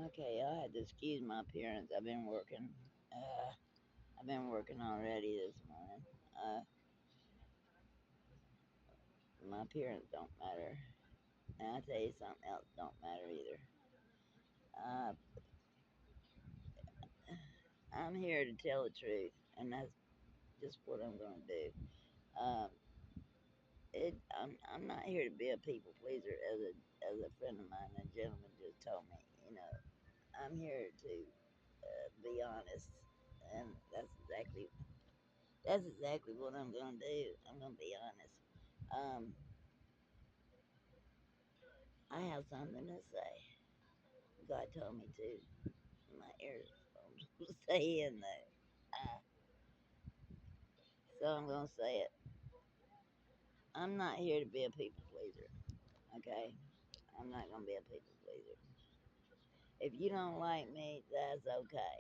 Okay, I had to excuse my appearance. Uh, I've been working already this morning. Uh, my appearance don't matter. And I tell you something else don't matter either. Uh, I'm here to tell the truth, and that's just what I'm going to do. Um, I'm not here to be a people pleaser, as a friend of mine, a gentleman just told me. You know, I'm here to be honest, and that's exactly what I'm going to do. I'm going to be honest. Um, I have something to say. God told me to. My ears don't stay in there. So I'm going to say it. I'm not here to be a people pleaser, okay? I'm not going to be a people pleaser. If you don't like me, that's okay.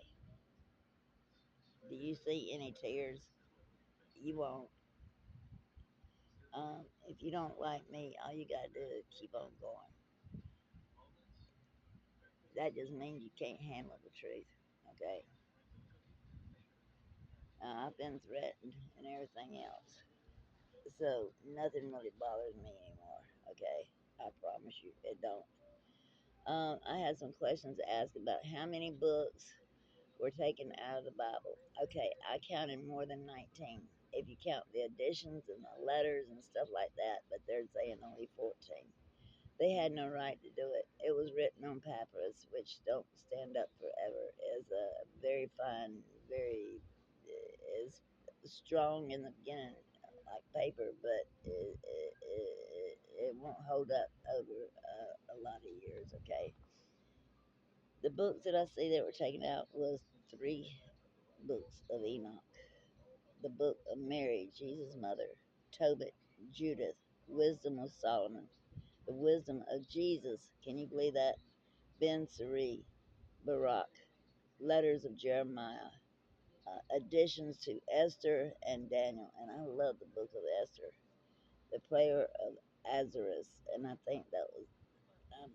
Do you see any tears? You won't. If you don't like me, all you got to do is keep on going. That just means you can't handle the truth, okay? I've been threatened and everything else. So nothing really bothers me anymore, okay? I promise you, it don't. I had some questions to ask about how many books were taken out of the Bible. Okay, I counted more than 19 if you count the additions and the letters and stuff like that, but they're saying only 14. They had no right to do it. It was written on papyrus, which don't stand up forever. Is a very fine, very is strong in the beginning, like paper, but it won't hold up over a lot of years. Okay, the books that I see that were taken out was three books of Enoch, the book of Mary, Jesus' mother, Tobit, Judith, Wisdom of Solomon, the wisdom of Jesus. Can you believe that? Ben Sari, Barak, letters of Jeremiah, additions to Esther and Daniel. And I love the book of Esther. The prayer of Azarus, and I think that was, um,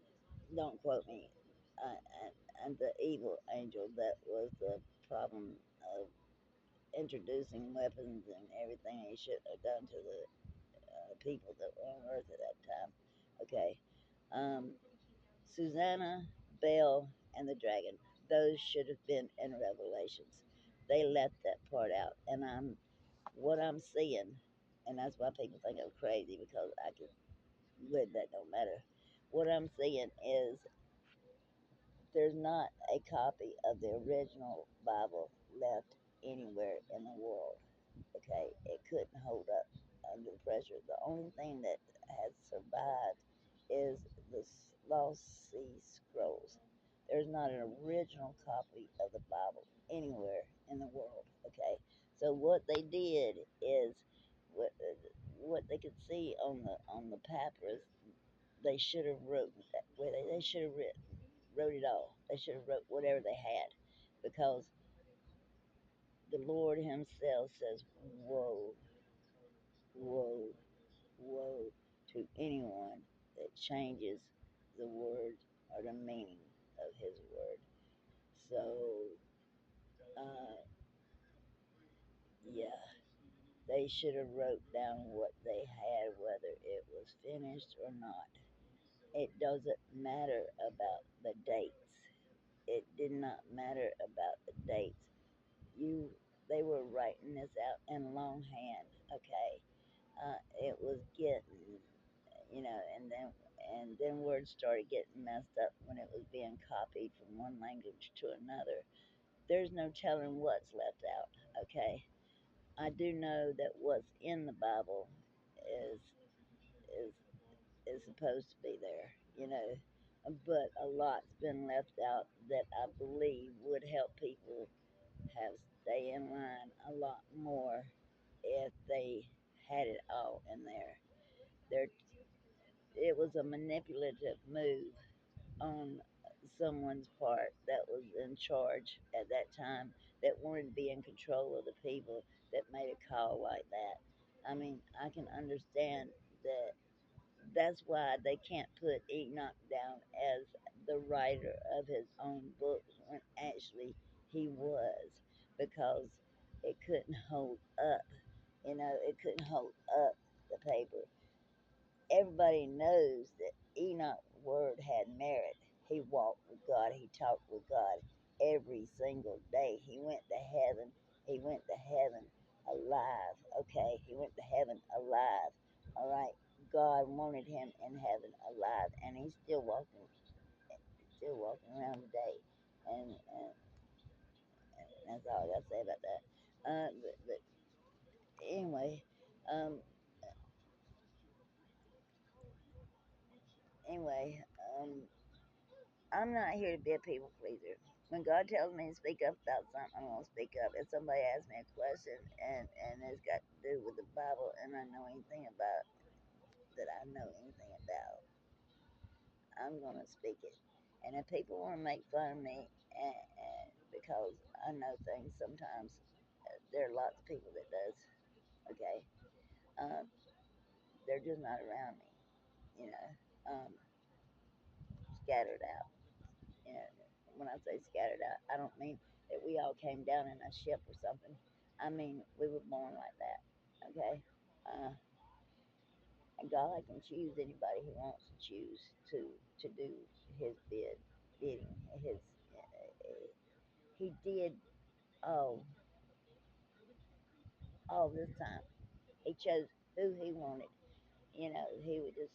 don't quote me, uh, and, and the evil angel that was the problem of introducing weapons and everything he should have done to the people that were on earth at that time. Okay. Um, Susanna, Belle, and the dragon. Those should have been in Revelations. They left that part out. And what I'm seeing, and that's why people think I'm crazy because I can live that don't matter. What I'm seeing is there's not a copy of the original Bible left anywhere in the world. Okay, it couldn't hold up under the pressure. The only thing that has survived is the Lost Sea Scrolls. There's not an original copy of the Bible anywhere in the world. Okay, so what they did is what, what they could see on the papyrus, they should have wrote well, they should have wrote it all. They should have wrote whatever they had, because the Lord Himself says, "Woe, woe, woe to anyone that changes the word or the meaning of His word." So, uh, yeah, they should have wrote down what they had, whether it was finished or not. It doesn't matter about the dates. It did not matter about the dates. You, they were writing this out in longhand. Okay, it was getting, and then words started getting messed up when it was being copied from one language to another. There's no telling what's left out. Okay, I do know that what's in the Bible is is is supposed to be there, but a lot's been left out that I believe would help people have stay in line a lot more if they had it all in there. There, it was a manipulative move on someone's part that was in charge at that time, that wanted to be in control of the people, that made a call like that. I mean, I can understand that. That's why they can't put Enoch down as the writer of his own books when actually he was, because it couldn't hold up. It couldn't hold up the paper. Everybody knows that Enoch's word had merit. He walked with God, he talked with God every single day. He went to heaven. He went to heaven alive. Okay, he went to heaven alive. All right. God wanted him in heaven alive, and he's still walking around today. And that's all I gotta say about that. But anyway, um, anyway, um, I'm not here to be a people pleaser. When God tells me to speak up about something, I'm gonna speak up. If somebody asks me a question and it's got to do with the Bible and I know anything about that I know anything about, I'm gonna speak it. And if people want to make fun of me and because I know things sometimes, there are lots of people that does. Okay, uh, they're just not around me. You know, scattered out. And when I say scattered out, I don't mean that we all came down in a ship or something. I mean we were born like that. Okay, uh, and God can choose anybody He wants to choose to do His bidding. His He did all all this time. He chose who He wanted. He would just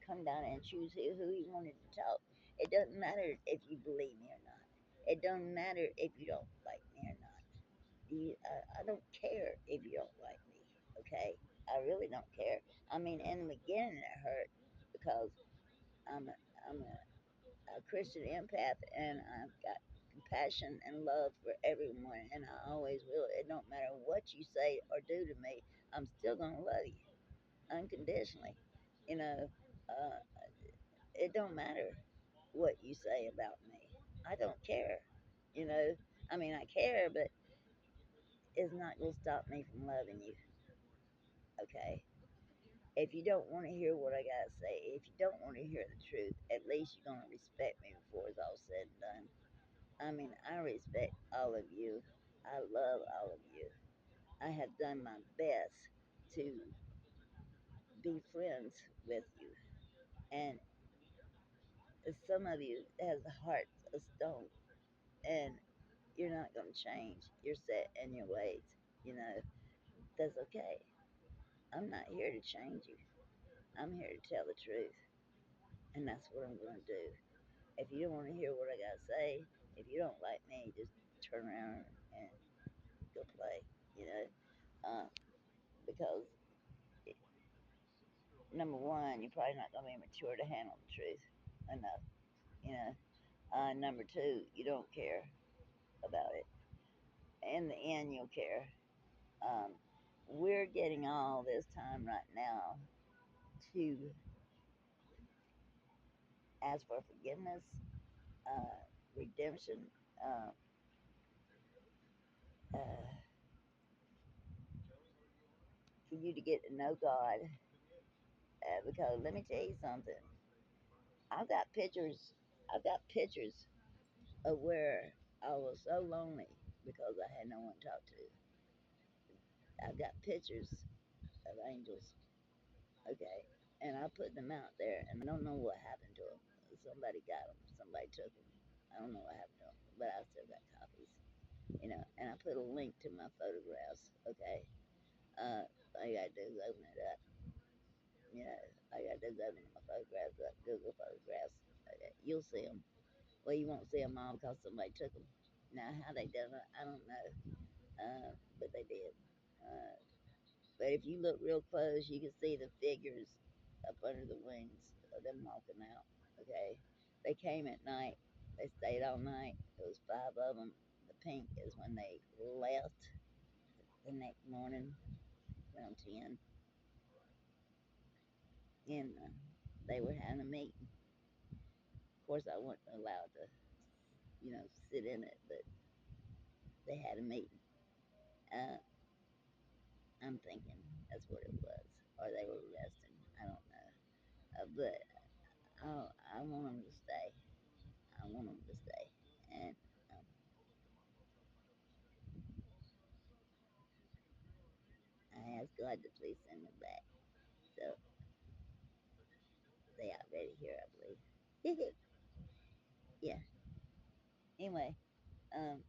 come down and choose who He wanted to talk. It doesn't matter if you believe me or not. It doesn't matter if you don't like me or not. I don't care if you don't like me, okay? I really don't care. I mean, in the beginning it hurt because I'm a Christian empath and I've got compassion and love for everyone, and I always will. It don't matter what you say or do to me, I'm still gonna love you unconditionally. You know, uh, it don't matter what you say about me. I don't care. You know, I mean, I care, but it's not gonna stop me from loving you. Okay. If you don't want to hear what I gotta say, if you don't want to hear the truth, at least you're gonna respect me before it's all said and done. I mean, I respect all of you. I love all of you. I have done my best to be friends with you. And some of you has a heart of stone, and you're not gonna change. You're set in your ways. You know, that's okay. I'm not here to change you. I'm here to tell the truth, and that's what I'm gonna do. If you don't want to hear what I gotta say, if you don't like me, just turn around and go play. You know, because number one, you're probably not gonna be mature to handle the truth enough. You know, number two, you don't care about it. In the end, you'll care. Um, we're getting all this time right now to ask for forgiveness, redemption, uh, uh, for you to get to know God. Because let me tell you something. I've got pictures. I've got pictures of where I was so lonely because I had no one to talk to. I've got pictures of angels. Okay, and I put them out there, and I don't know what happened to them. Somebody got them. Somebody took them. I don't know what happened to them, but I still got copies. And I put a link to my photographs. Okay, all you gotta do is open it up. All you gotta do is open my photographs up, Google photographs. Okay, you'll see them. Well, you won't see them all because somebody took them. Now, how they done it, I don't know, but they did. Uh, but if you look real close, you can see the figures up under the wings of them walking out. Okay, they came at night. They stayed all night. It was five of them. The pink is when they left the next morning around 10, and they were having a meeting. Of course, I wasn't allowed to, sit in it, but they had a meeting. Uh, I'm thinking that's what it was, or they were resting. I don't know, but I want them to stay. I God to please send them back. So they already here, I believe. Yeah. Anyway, um,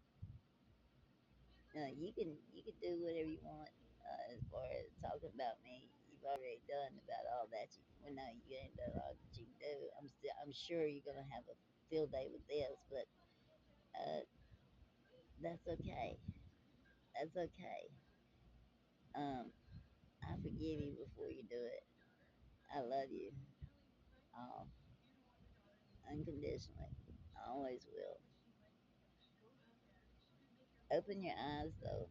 you can do whatever you want as far as talking about me. You've already done about all that. Well, no, you ain't done all that you can do. I'm sure you're gonna have a field day with this, but uh, that's okay. That's okay. Um, I forgive you before you do it. I love you all unconditionally. I always will. Open your eyes, though.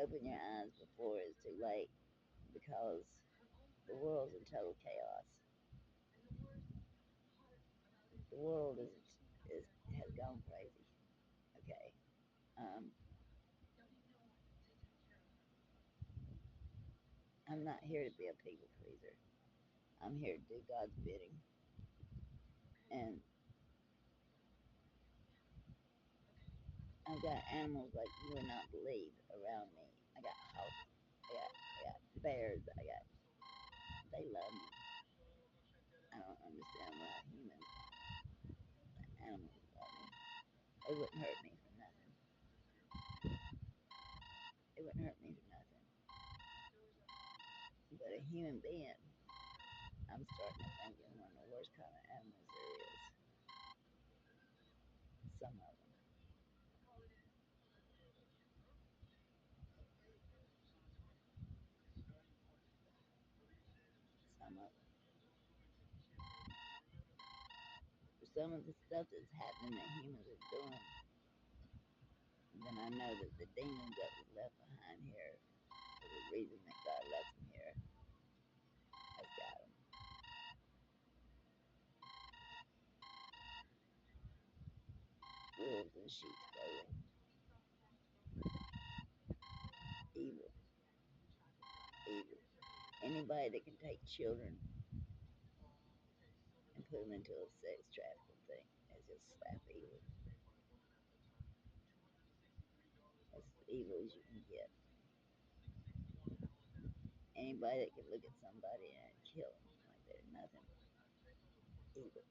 Open your eyes before it's too late, because the world's in total chaos. The world is has gone crazy. Okay. Um, I'm not here to be a people pleaser. I'm here to do God's bidding. And I've got animals like you would not believe around me. I got hawks. I got bears. They love me. I don't understand why humans, animals love me. They wouldn't hurt me for nothing. They wouldn't hurt me for nothing. But a human being, I'm starting to think is one of the worst kind of animals there is. Some of them. Some of them. For some of the stuff that's happening that humans are doing, then I know that the demons that was left behind here, for the reason that God left them here, has got them. Wolves in sheep's clothing. Evil. Evil. Anybody that can take children and put them into a sex trafficking thing is just slap evil. As evil as you can get. Anybody that can look at somebody and kill them like they're nothing. Evil.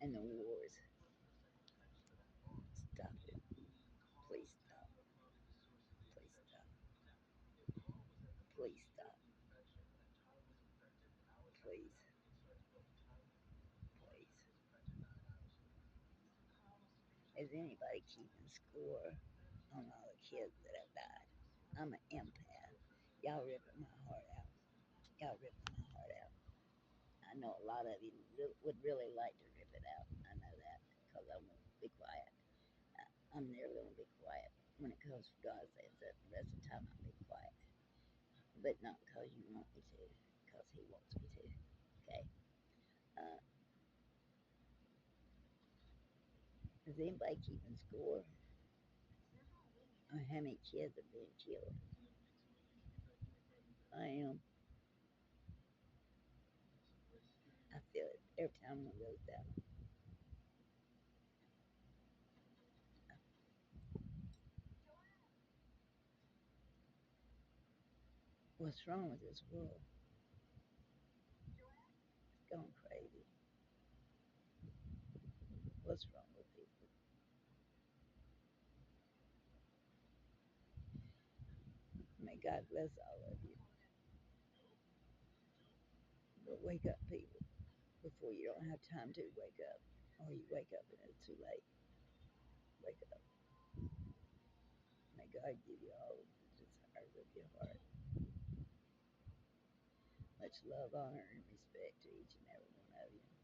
And the wars. Stop it. Please stop. Please stop. Please stop. Please. Please. Is anybody keeping score on all the kids that have died? I'm an empath. Y'all ripping my heart out. Y'all ripping my heart out. I know a lot of you would really like to rip it out. I know that because I won't be quiet. I'm never going to be quiet when it comes to God saying something. The rest of the time I'll be quiet. But not because you want me to, because He wants me to. Okay? Uh, is anybody keeping score on how many kids are being killed? I am. I feel it every time one goes down. What's wrong with this world? It's going crazy. What's wrong with people? May God bless all of you. But wake up, people, before you don't have time to wake up. Or you wake up and it's too late. Wake up. May God give you all the desires of your heart. Much love, honor, and respect to each and every one of you.